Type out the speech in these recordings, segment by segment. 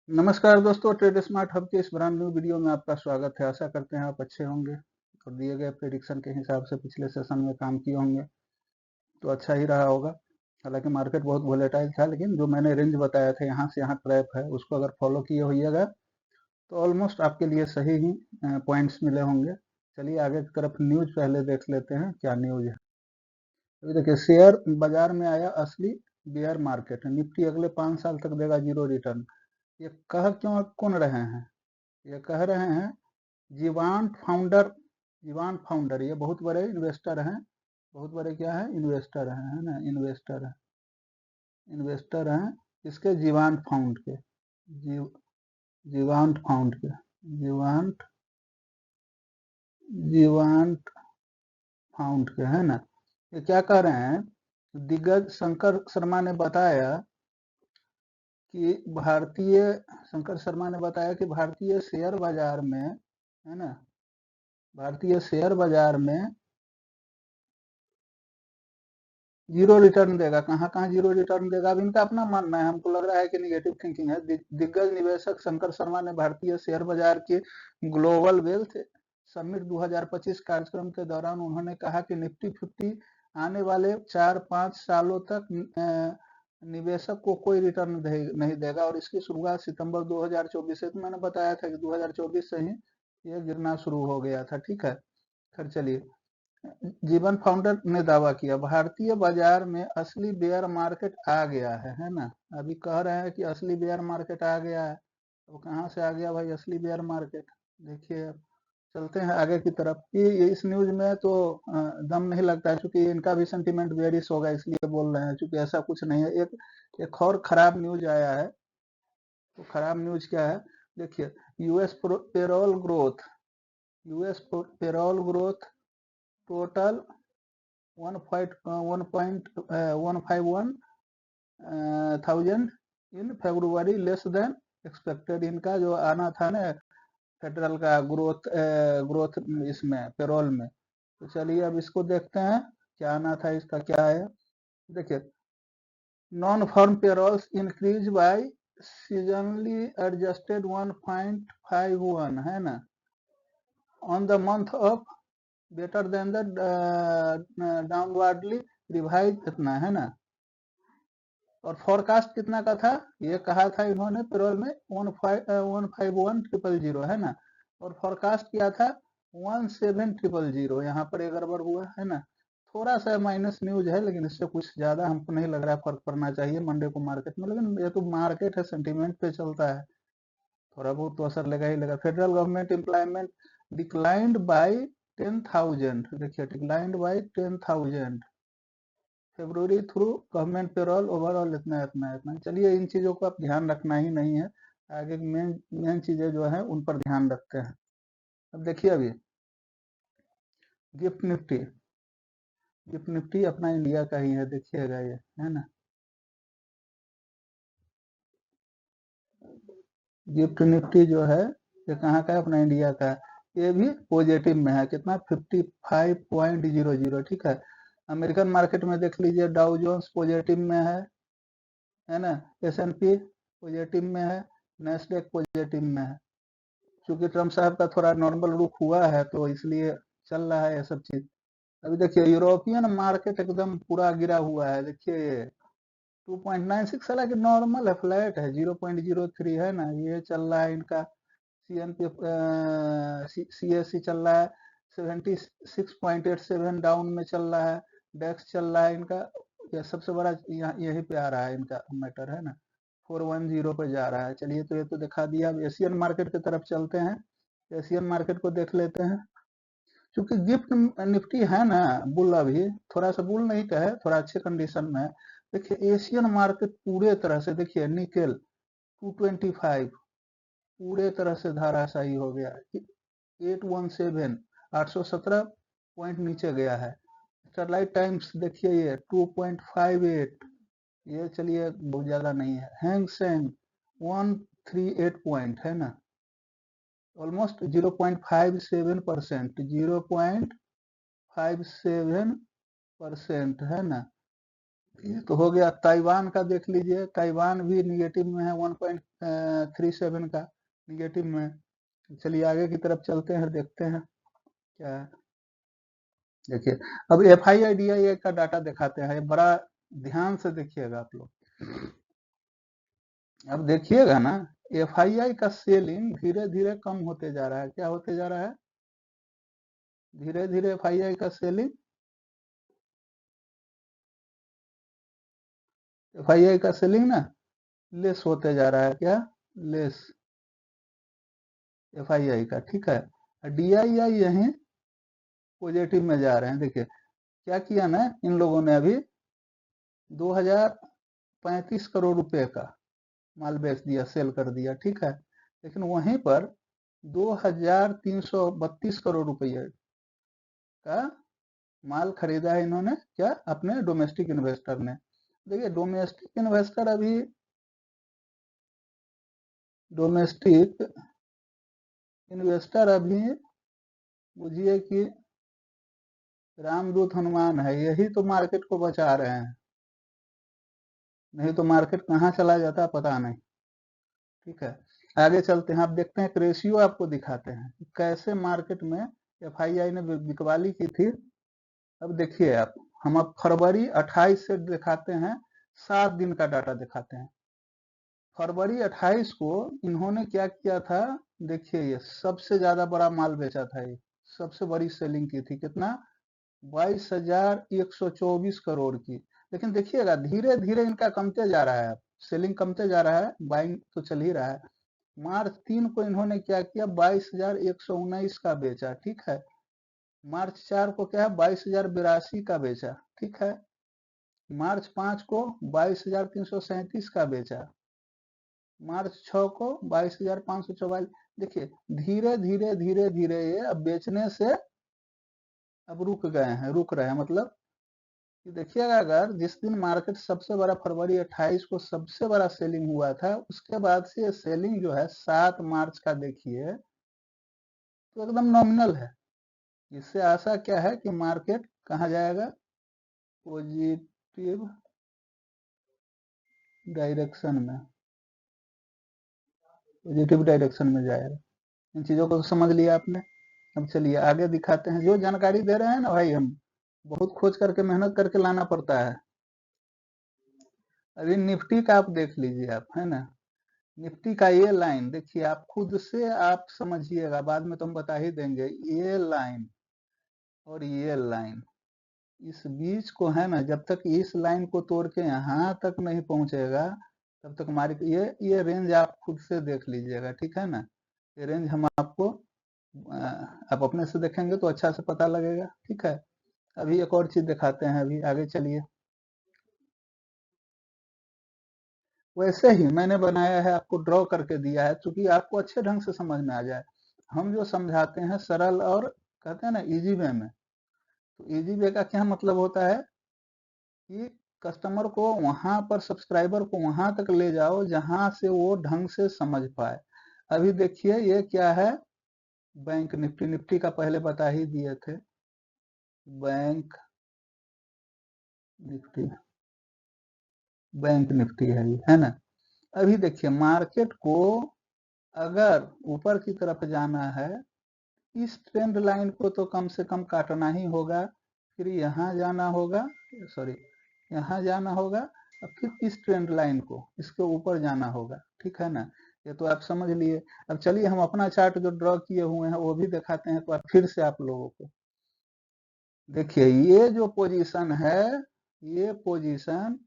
नमस्कार दोस्तों, trade smart hub के इस ब्रांड न्यू वीडियो में आपका स्वागत है। आशा करते हैं आप अच्छे होंगे और दिए गए प्रेडिक्शन के हिसाब से पिछले सेशन में काम किए होंगे तो अच्छा ही रहा होगा। हालांकि मार्केट बहुत वोलेटाइल था, लेकिन जो मैंने रेंज बताया था यहाँ से यहाँ ट्रैप है, उसको अगर फॉलो किए होइएगा तो ऑलमोस्ट आपके लिए सही ही पॉइंट्स मिले होंगे। चलिए आगे की तरफ न्यूज पहले देख लेते हैं, क्या न्यूज है। अभी देखिए, शेयर बाजार में आया असली बेयर मार्केट। निफ्टी अगले 5 साल तक देगा जीरो रिटर्न। ये कह क्यों कौन रहे हैं? ये कह रहे हैं जीवांत फाउंडर। जीवांत फाउंडर ये बहुत बड़े इन्वेस्टर हैं। बहुत बड़े क्या है? इन्वेस्टर हैं, है ना, इन्वेस्टर हैं। इन्वेस्टर हैं इसके जीवांत फाउंड के। जीव जीवांत फाउंड के। जीवांत जीवांत फाउंड के, है ना। ये क्या कह रहे हैं? दिग्गज शंकर शर्मा ने बताया कि भारतीय शंकर शर्मा ने बताया कि भारतीय शेयर बाजार में, है ना, भारतीय शेयर बाजार में जीरो रिटर्न देगा। कहाँ कहाँ जीरो रिटर्न देगा, अब इनका अपना मानना है। हमको लग रहा है कि निगेटिव थिंकिंग है। दिग्गज निवेशक शंकर शर्मा ने भारतीय शेयर बाजार के ग्लोबल वेल्थ समिट 2025 कार्यक्रम के दौरान उन्होंने कहा कि निफ्टी 50 आने वाले 4-5 सालों तक निवेशक को कोई रिटर्न नहीं देगा और इसकी शुरुआत सितंबर 2024 से। तो मैंने बताया था कि 2024 से ही ये गिरना शुरू हो गया था। ठीक है, फिर चलिए। जीवन फाउंडर ने दावा किया भारतीय बाजार में असली बेयर मार्केट आ गया है ना। अभी कह रहे हैं कि असली बेयर मार्केट आ गया है। तो कहाँ से आ गया भाई असली बेयर मार्केट? देखिए, चलते हैं आगे की तरफ। कि इस न्यूज में तो दम नहीं लगता है, क्योंकि इनका भी सेंटीमेंट बेरिश होगा इसलिए बोल रहे हैं, क्योंकि ऐसा कुछ नहीं है। एक और खराब न्यूज आया है। तो खराब न्यूज क्या है? देखिए, US payroll growth US payroll growth total 1.151 thousand in February, less than expected. इनका जो आना था ना फेडरल का ग्रोथ इसमें पेरोल में। तो चलिए अब इसको देखते हैं क्या आना था, इसका क्या है। देखिए, non farm payrolls increase by seasonally adjusted 1.51, है ना, on the month of better than the downwardly revise, इतना, है ना। और फोरकास्ट कितना का था? ये कहा था इन्होंने पेरोल में 151,000, है ना। और फोरकास्ट किया था 17,000। यहाँ पर एक गड़बड़ हुआ, है ना। थोड़ा सा माइनस न्यूज है, लेकिन इससे कुछ ज्यादा हमको नहीं लग रहा फर्क पड़ना चाहिए मंडे को मार्केट में। लेकिन ये तो मार्केट है, सेंटीमेंट पे चलता है, थोड़ा बहुत तो असर लगा ही लगा। Federal government employment declined bye 10,000। देखिए, डिक्लाइंड बाय 10,000 फरवरी थ्रू गवर्नमेंट पेरोल ओवरऑल इतना इतना इतना। चलिए, इन चीजों को आप ध्यान रखना ही नहीं है। आगे मेन मेन चीजें जो है उन पर ध्यान रखते हैं। अब देखिए, अभी गिफ्ट निफ्टी गिफ्ट निफ्टी अपना इंडिया का ही है, देखिएगा ये, है ना। गिफ्ट निफ्टी जो है ये कहाँ का है? अपना इंडिया का है। ये भी पॉजिटिव में है, कितना? 55.00। ठीक है। अमेरिकन मार्केट में देख लीजिए, डाउ जोन्स पॉजिटिव में है ना। S&P पॉजिटिव में है, नेस्डेक पॉजिटिव में है। क्योंकि ट्रम्प साहब का थोड़ा नॉर्मल रुख हुआ है तो इसलिए चल रहा है ये सब चीज। अभी देखिए, यूरोपियन मार्केट एकदम पूरा गिरा हुआ है। देखिए, ये 2.96, हालांकि नॉर्मल है, फ्लैट है, 0.03, है ना। ये चल रहा है इनका। CNP CSC चल रहा है 76.87 डाउन में चल रहा है। डेक्स चल रहा है इनका, ये सबसे बड़ा यहीं पे आ रहा है इनका मैटर, है ना। 410 पे जा रहा है। चलिए, तो ये तो दिखा दिया। अब एशियन मार्केट की तरफ चलते हैं। एशियन मार्केट को देख लेते हैं। क्योंकि गिफ्ट निफ्टी है ना, बुल, अभी थोड़ा सा बुल नहीं कहे, थोड़ा अच्छे कंडीशन में है। देखिए, एशियन मार्केट पूरे तरह से, देखिए, निकेल 225 पूरे तरह से धाराशायी हो गया। 817 817 पॉइंट नीचे गया है। स्टरलाइट टाइम्स देखिए, ये 2.58, ये चलिए बहुत ज्यादा नहीं है। हैंग सेंग 138 पॉइंट, है ना, ऑलमोस्ट 0.57%, 0.57%, है ना। ये तो हो गया। ताइवान का देख लीजिए, ताइवान भी निगेटिव में है, 1.37 का निगेटिव में। चलिए आगे की तरफ चलते हैं, देखते हैं क्या है। देखिए, अब F I I D I का डाटा दिखाते हैं, ये बड़ा ध्यान से देखिएगा आप लोग। अब देखिएगा ना, एफ आई आई का सेलिंग धीरे धीरे कम होते जा रहा है। क्या होते जा रहा है? धीरे धीरे एफ आई आई का सेलिंग, एफ आई आई का सेलिंग ना लेस होते जा रहा है। क्या? लेस एफ आई आई का, ठीक है। डी आई आई यहीं पॉजिटिव में जा रहे हैं। देखिए क्या किया ना इन लोगों ने, अभी 2035 करोड़ रुपए का माल बेच दिया, सेल कर दिया, ठीक है। लेकिन वहीं पर 2332 करोड़ रुपए का माल खरीदा है इन्होंने, क्या? अपने डोमेस्टिक इन्वेस्टर ने। देखिए डोमेस्टिक इन्वेस्टर अभी बुझिए कि रामदूत हनुमान है, यही तो मार्केट को बचा रहे हैं, नहीं तो मार्केट कहाँ चला जाता पता नहीं, ठीक है। आगे चलते हैं, आप देखते हैं, रेशियो आपको दिखाते हैं कि कैसे मार्केट में एफ आई आई ने बिकवाली की थी। अब देखिए आप, हम अब फरवरी 28 से दिखाते हैं, 7 दिन का डाटा दिखाते हैं। फरवरी 28 को इन्होंने क्या किया था? देखिए ये सबसे ज्यादा बड़ा माल बेचा था, ये सबसे बड़ी सेलिंग की थी। कितना? 22,124 करोड़ की। लेकिन देखिएगा धीरे धीरे इनका कमते जा रहा है, सेलिंग कमते जा रहा है, बाइंग तो चल ही रहा है। मार्च 3 को इन्होंने क्या किया? 22,119 का बेचा, ठीक है। मार्च 4 को क्या है? 22,082 का बेचा, ठीक है। मार्च 5 को 22,337 का बेचा। मार्च 6 को 22,544। देखिए धीरे धीरे धीरे धीरे ये अब बेचने से अब रुक गए हैं, रुक रहे हैं। मतलब कि देखिएगा, अगर जिस दिन मार्केट सबसे बड़ा फरवरी 28 को सबसे बड़ा सेलिंग हुआ था, उसके बाद से सेलिंग जो है 7 मार्च का देखिए तो एकदम नॉमिनल है। इससे आशा क्या है कि मार्केट कहाँ जाएगा? पॉजिटिव डायरेक्शन में, पॉजिटिव डायरेक्शन में जाएगा। इन चीजों को तो समझ लिया आपने। अब चलिए आगे दिखाते हैं, जो जानकारी दे रहे हैं ना भाई, हम बहुत खोज करके मेहनत करके लाना पड़ता है। अभी निफ्टी का आप देख लीजिए आप, है ना, निफ्टी का ये लाइन देखिए, आप खुद से आप समझिएगा, बाद में तो हम बता ही देंगे। ये लाइन और ये लाइन, इस बीच को है ना, जब तक इस लाइन को तोड़ के यहाँ तक नहीं पहुंचेगा तब तक हमारी ये रेंज आप खुद से देख लीजिएगा, ठीक है ना। ये रेंज हम आपको आप अपने से देखेंगे तो अच्छा से पता लगेगा, ठीक है। अभी एक और चीज दिखाते हैं, अभी आगे चलिए। वैसे ही मैंने बनाया है, आपको ड्रॉ करके दिया है क्योंकि आपको अच्छे ढंग से समझ में आ जाए। हम जो समझाते हैं सरल और कहते हैं ना इजी वे में, तो इजी वे का क्या मतलब होता है कि कस्टमर को वहां पर, सब्सक्राइबर को वहां तक ले जाओ जहां से वो ढंग से समझ पाए। अभी देखिए ये क्या है? बैंक निफ्टी, निफ्टी का पहले बता ही दिए थे। बैंक निफ्टी, बैंक निफ्टी है ये, है ना। अभी देखिए मार्केट को अगर ऊपर की तरफ जाना है, इस ट्रेंड लाइन को तो कम से कम काटना ही होगा, फिर यहाँ जाना होगा, सॉरी यहाँ जाना होगा, और फिर इस ट्रेंड लाइन को इसके ऊपर जाना होगा, ठीक है ना। ये तो आप समझ लिए। अब चलिए हम अपना चार्ट जो ड्रॉ किए हुए हैं वो भी दिखाते हैं, तो फिर से आप लोगों को देखिए, ये जो पोजीशन है, ये पोजीशन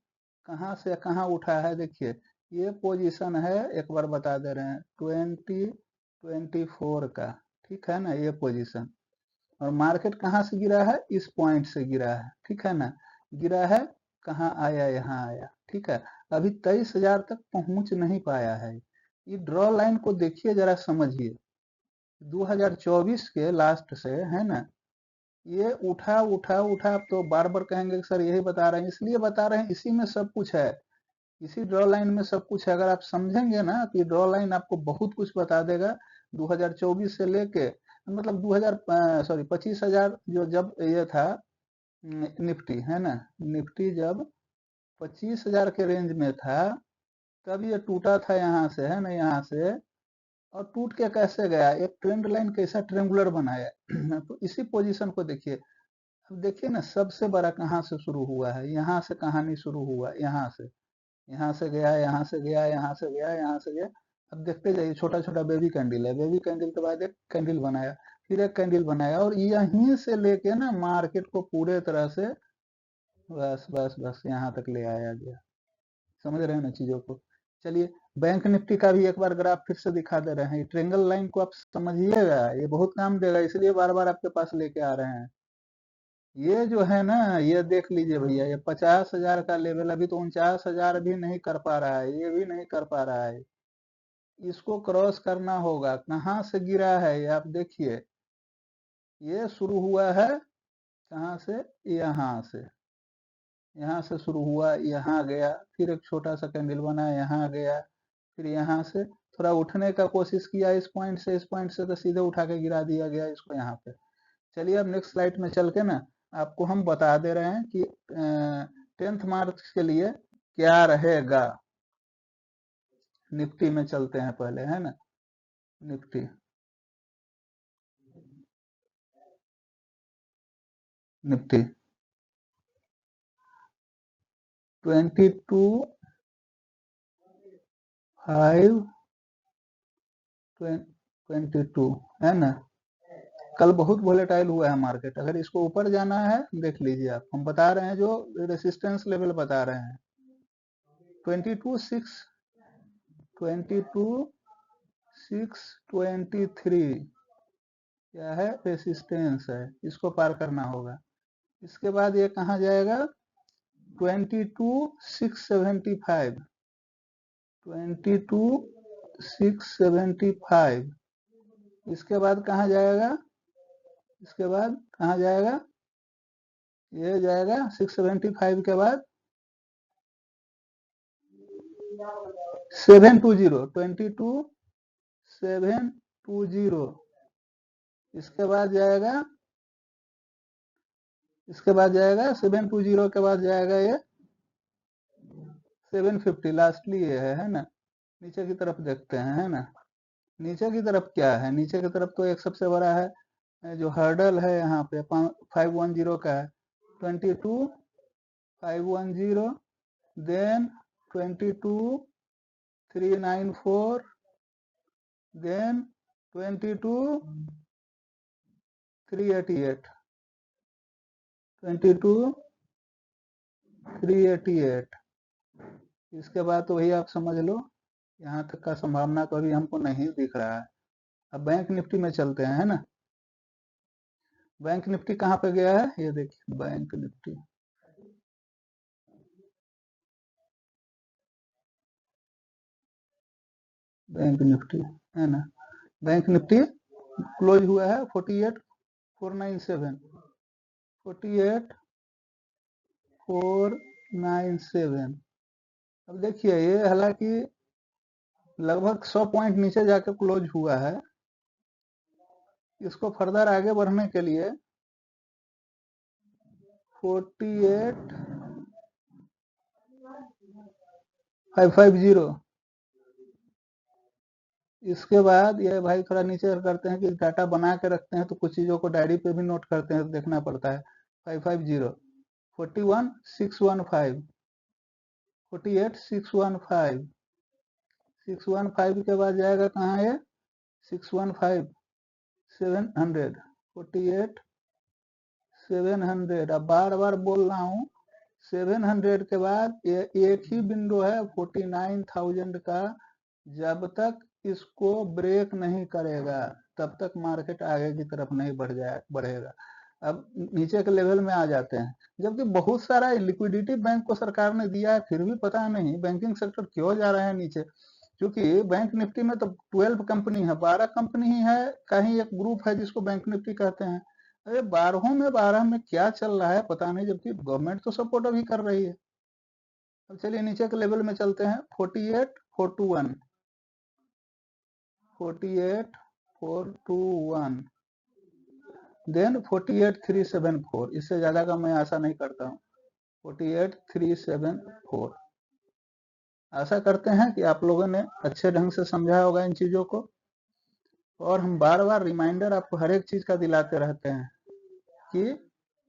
कहाँ से कहाँ उठा है? देखिए ये पोजीशन है, एक बार बता दे रहे हैं, 2024 का, ठीक है ना, ये पोजीशन। और मार्केट कहाँ से गिरा है? इस पॉइंट से गिरा है, ठीक है ना। गिरा है, कहाँ आया? यहाँ आया, ठीक है। अभी 23,000 तक पहुंच नहीं पाया है। ये ड्रॉ लाइन को देखिए जरा, समझिए। 2024 के लास्ट से, है ना, ये उठा उठा उठा। आप तो बार बार कहेंगे कि सर यही बता रहे हैं, इसलिए बता रहे हैं, इसी में सब कुछ है, इसी ड्रॉ लाइन में सब कुछ है। अगर आप समझेंगे ना तो ये ड्रॉ लाइन आपको बहुत कुछ बता देगा। 2024 से लेके मतलब 2000 सॉरी 25,000 जो जब ये था निफ्टी, है ना, निफ्टी जब 25,000 के रेंज में था, तब ये टूटा था यहाँ से, है ना, यहाँ से, और टूट के कैसे गया, एक ट्रेंड लाइन कैसा ट्रेंगुलर बनाया तो इसी पोजीशन को देखिए। अब देखिए ना, सबसे बड़ा कहाँ से शुरू हुआ है, यहाँ से कहानी शुरू हुआ, यहाँ से गया, यहाँ से गया, यहाँ से गया, यहाँ से गया। अब देखते जाइए, छोटा छोटा बेबी कैंडल है, बेबी कैंडल के बाद एक कैंडल बनाया, फिर एक कैंडल बनाया, और यहीं से लेके ना मार्केट को पूरे तरह से बस बस बस यहाँ तक ले आया गया। समझ रहे हैं ना चीजों को। चलिए, बैंक निफ्टी का भी एक बार ग्राफ फिर से दिखा दे रहे हैं। ट्रेंगल लाइन को आप समझिएगा, ये बहुत काम देगा, इसलिए बार बार आपके पास लेके आ रहे हैं। ये जो है ना, ये देख लीजिए भैया, ये 50,000 का लेवल अभी तो 49,000 भी नहीं कर पा रहा है, ये भी नहीं कर पा रहा है। इसको क्रॉस करना होगा। कहाँ से गिरा है ये आप देखिए, ये शुरू हुआ है कहाँ से, यहाँ से, यहाँ से शुरू हुआ, यहाँ गया, फिर एक छोटा सा कैंडल बना, यहाँ गया, फिर यहाँ से थोड़ा उठने का कोशिश किया, इस पॉइंट से, इस पॉइंट से तो सीधे उठा के गिरा दिया गया इसको यहाँ पे। चलिए, अब नेक्स्ट स्लाइड में चल के ना आपको हम बता दे रहे हैं कि 10th मार्च के लिए क्या रहेगा। निफ्टी में चलते हैं पहले, है ना, निफ्टी, निफ्टी 22,522 है ना। कल बहुत वोलेटाइल हुआ है मार्केट, अगर इसको ऊपर जाना है देख लीजिए आप, हम बता रहे हैं जो रेसिस्टेंस लेवल बता रहे हैं, 22,623 क्या है, रेसिस्टेंस है, इसको पार करना होगा। इसके बाद ये कहाँ जाएगा, 22,675, 22,675। इसके बाद कहाँ जाएगा, इसके बाद कहाँ जाएगा, ये जाएगा 675 के बाद 720, 22,720। इसके बाद जाएगा, इसके बाद जाएगा 720 के बाद जाएगा ये 750, लास्टली ये है ना। नीचे की तरफ देखते हैं, है ना, नीचे की तरफ क्या है, नीचे की तरफ तो एक सबसे बड़ा है जो हर्डल है यहाँ पे 510 का है, 22,510, देन 22,394, देन 22,388, 22,388। इसके बाद तो वही आप समझ लो, यहाँ तक का संभावना तो अभी हमको नहीं दिख रहा है। अब बैंक निफ्टी में चलते हैं, है ना। बैंक निफ्टी कहाँ पे गया है, ये देखिए, बैंक निफ्टी, बैंक निफ्टी, है ना, बैंक निफ्टी क्लोज हुआ है 48,497, 48,497। अब देखिए, ये हालांकि लगभग 100 पॉइंट नीचे जाके क्लोज हुआ है। इसको फर्दर आगे बढ़ने के लिए 48,550, इसके बाद ये भाई थोड़ा नीचे करते हैं कि डाटा बना के रखते हैं तो कुछ चीजों को डायरी पे भी नोट करते हैं तो देखना पड़ता है। 550, 41,615, 48,615, 615 के बाद जाएगा कहाँ ये, 615, 700, 48,700। अब बार बार बोल रहा हूँ, 700 के बाद ये एक ही विंडो है 49,000 का। जब तक इसको ब्रेक नहीं करेगा तब तक मार्केट आगे की तरफ नहीं बढ़ेगा। अब नीचे के लेवल में आ जाते हैं, जबकि बहुत सारा लिक्विडिटी बैंक को सरकार ने दिया है, फिर भी पता नहीं बैंकिंग सेक्टर क्यों जा रहे हैं नीचे। क्योंकि बैंक निफ्टी में तो 12 कंपनी है, 12 कंपनी ही है, कहीं एक ग्रुप है जिसको बैंक निफ्टी कहते हैं। अरे 12 में 12 में क्या चल रहा है पता नहीं, जबकि गवर्नमेंट तो सपोर्ट अभी कर रही है। अब चलिए नीचे के लेवल में चलते हैं, 48,421, 48,421, देन 48,374। इससे ज्यादा का मैं आशा नहीं करता हूँ। 48,374। आशा करते हैं कि आप लोगों ने अच्छे ढंग से समझा होगा इन चीजों को, और हम बार बार रिमाइंडर आपको हर एक चीज का दिलाते रहते हैं कि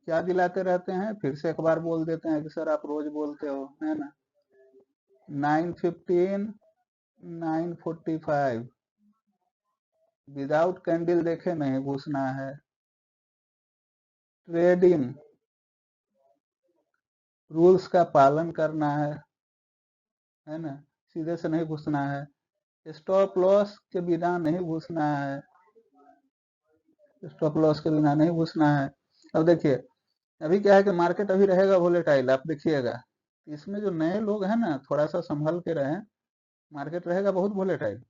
क्या दिलाते रहते हैं, फिर से एक बार बोल देते हैं कि सर आप रोज बोलते हो, है ना। 9:15, 9:45 विदाउट कैंडल देखे नहीं घुसना है। ट्रेडिंग रूल्स का पालन करना है ना, सीधे से नहीं घुसना है। स्टॉप लॉस के बिना नहीं घुसना है, स्टॉप लॉस के बिना नहीं घुसना है। अब देखिए अभी क्या है कि मार्केट अभी रहेगा वोलेटाइल, आप देखिएगा इसमें जो नए लोग हैं ना थोड़ा सा संभल के रहें, मार्केट रहेगा बहुत वोलेटाइल।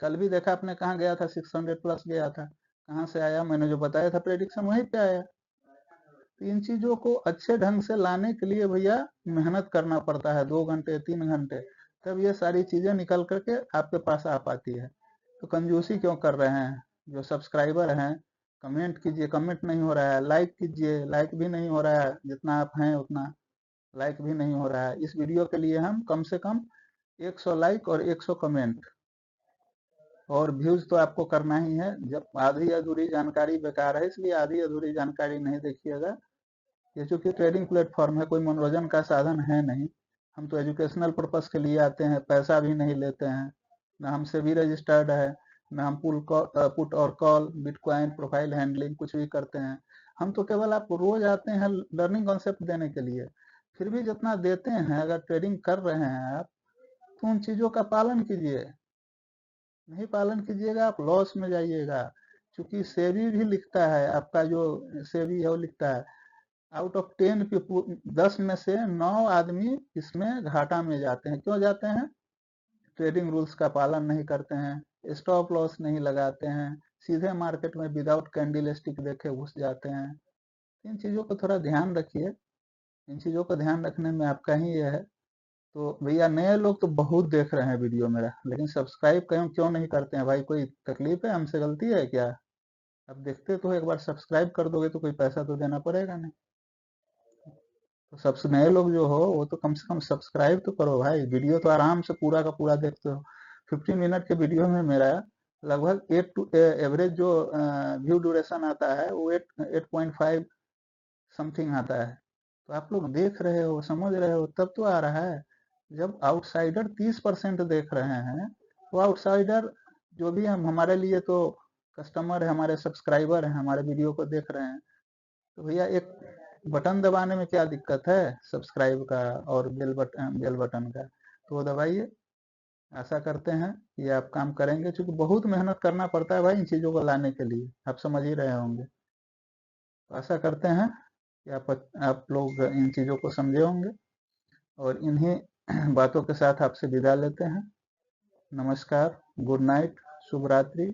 कल भी देखा आपने कहाँ गया था, 600 प्लस गया था, कहाँ से आया, मैंने जो बताया था प्रेडिक्शन वहीं पे आया। तो इन चीजों को अच्छे ढंग से लाने के लिए भैया मेहनत करना पड़ता है, 2 घंटे 3 घंटे, तब ये सारी चीजें निकल करके आपके पास आ पाती है। तो कंजूसी क्यों कर रहे हैं, जो सब्सक्राइबर हैं कमेंट कीजिए, कमेंट नहीं हो रहा है, लाइक कीजिए, लाइक भी नहीं हो रहा है, जितना आप हैं उतना लाइक भी नहीं हो रहा है। इस वीडियो के लिए हम कम से कम 100 लाइक और 100 कमेंट और व्यूज तो आपको करना ही है। जब आधी अधूरी जानकारी बेकार है, इसलिए आधी अधूरी जानकारी नहीं देखिएगा। ये चूंकि ट्रेडिंग प्लेटफॉर्म है, कोई मनोरंजन का साधन है नहीं, हम तो एजुकेशनल पर्पस के लिए आते हैं, पैसा भी नहीं लेते हैं, ना हमसे भी रजिस्टर्ड है, ना हम पुट और कॉल बिटकॉइन प्रोफाइल हैंडलिंग कुछ भी करते हैं। हम तो केवल आपको रोज आते हैं लर्निंग कॉन्सेप्ट देने के लिए। फिर भी जितना देते हैं, अगर ट्रेडिंग कर रहे हैं आप तो उन चीजों का पालन कीजिए, नहीं पालन कीजिएगा आप लॉस में जाइएगा। क्योंकि सेबी भी लिखता है, आपका जो सेबी है वो लिखता है आउट ऑफ 10 पीपुल, 10 में से 9 आदमी इसमें घाटा में जाते हैं। क्यों जाते हैं, ट्रेडिंग रूल्स का पालन नहीं करते हैं, स्टॉप लॉस नहीं लगाते हैं, सीधे मार्केट में विदाउट कैंडल स्टिक देखे घुस जाते हैं। इन चीजों को थोड़ा ध्यान रखिए, इन चीजों को ध्यान रखने में आपका ही ये है। तो भैया नए लोग तो बहुत देख रहे हैं वीडियो मेरा, लेकिन सब्सक्राइब क्यों नहीं करते हैं भाई, कोई तकलीफ है, हमसे गलती है क्या? अब देखते तो एक बार सब्सक्राइब कर दोगे तो कोई पैसा तो देना पड़ेगा नहीं। तो सबसे नए लोग जो हो वो तो कम से कम सब्सक्राइब तो करो भाई, वीडियो तो आराम से पूरा का पूरा देखते हो। 15 मिनट के वीडियो में मेरा लगभग एवरेज जो व्यू ड्यूरेशन आता है वो 8.5 समथिंग आता है। तो आप लोग देख रहे हो, समझ रहे हो, तब तो आ रहा है। जब आउटसाइडर 30% देख रहे हैं तो आउटसाइडर जो भी हम, हमारे लिए तो कस्टमर है, हमारे सब्सक्राइबर हैं, हमारे वीडियो को देख रहे हैं। तो भैया एक बटन दबाने में क्या दिक्कत है, सब्सक्राइब का और बेल बटन का, तो वो दबाइए। आशा करते हैं कि आप काम करेंगे, क्योंकि बहुत मेहनत करना पड़ता है भाई इन चीज़ों को लाने के लिए, आप समझ ही रहे होंगे। तो आशा करते हैं कि आप लोग इन चीज़ों को समझे होंगे, और इन्हीं बातों के साथ आपसे विदा लेते हैं। नमस्कार, गुड नाइट, शुभ रात्रि,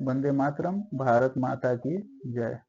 वंदे मातरम, भारत माता की जय।